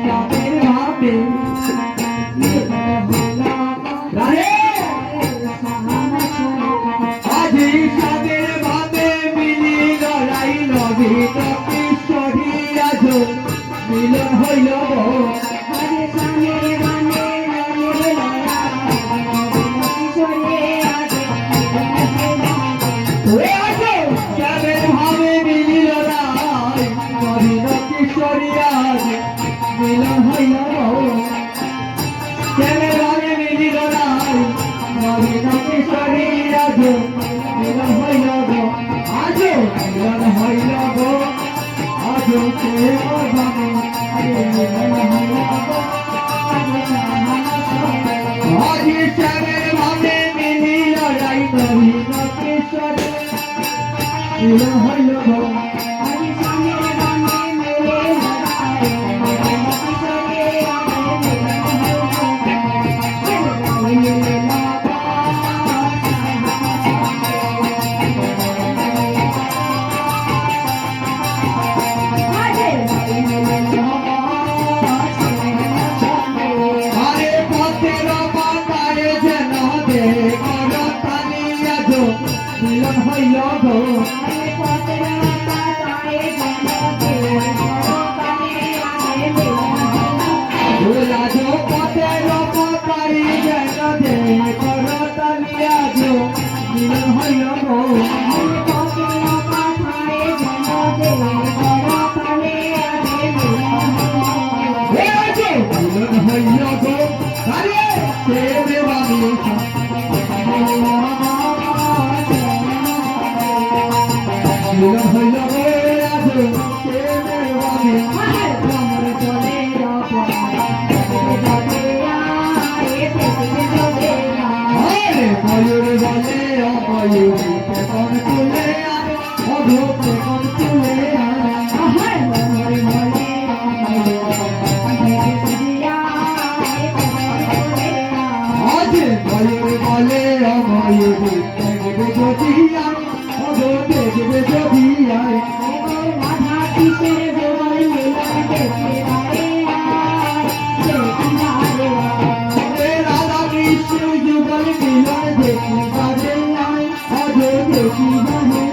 রামের ভাবে আজি সাদের ভাবে মিলি লড়াই লবি কিশোরী আজ মিলন হইল মিলন হইল কেনে রঙে মিলিল নাই নবীন কিশোরী আজ মিলন হইল গো আজ মিলন হইল গো আজ প্রেম জানে মিলন হইল গো আজ শ্যামের ভাবে মিলিল নাই নবীন কিশোরী মিলন হইল গো মিলন হইল গো রাজো পথের পাতারি যেন দে করতালি আজ মিলন হইল গো মিলন হইল গো আরে প্রেমে বাবু মিলন হইল গো আজ প্রেমে বাবু ময়ূর বলে অময়ূর কেমন তুলে অধূপ কেমন তুলে আজ ময়ূর বলে অময়ূর দেখবে যদি অধূপ দেখবে যদি রাধা কৃষ্ণ যুগল মিলন দেখি বাজে নাই অধূপ দেখি বাজে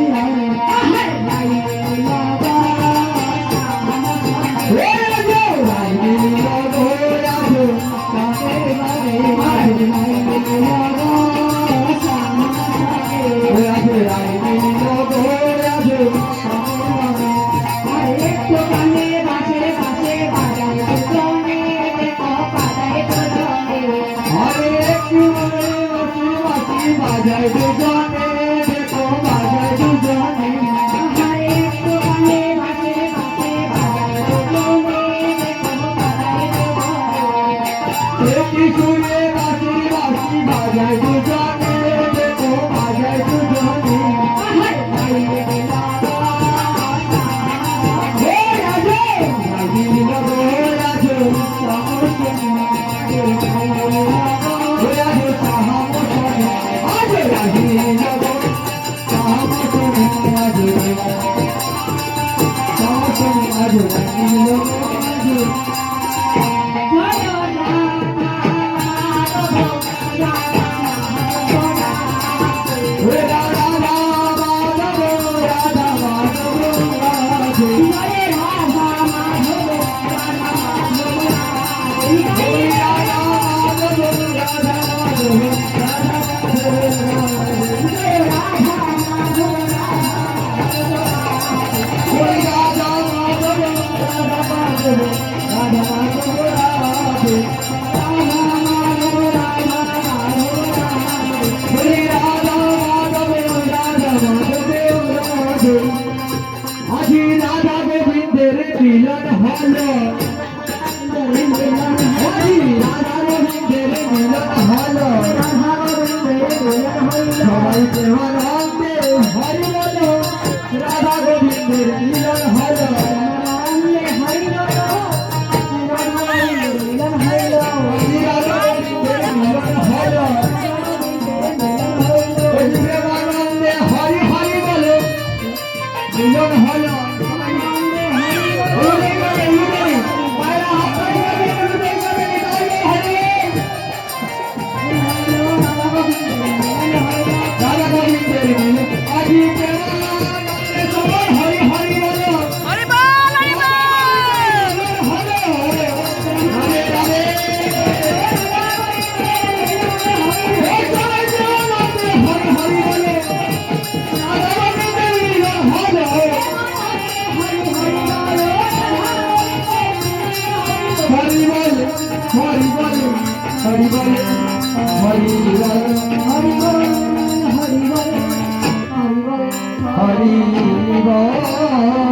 বাজায় দুজনে দেখো বাজায় দুজনে কিশোরে বাঁশি বাঁশি বাজায় দুজনে দেখো বাজায় দুজনে Radha हरि बोल हरि बोल हरि बोल हरि बोल हरि बोल हरि बोल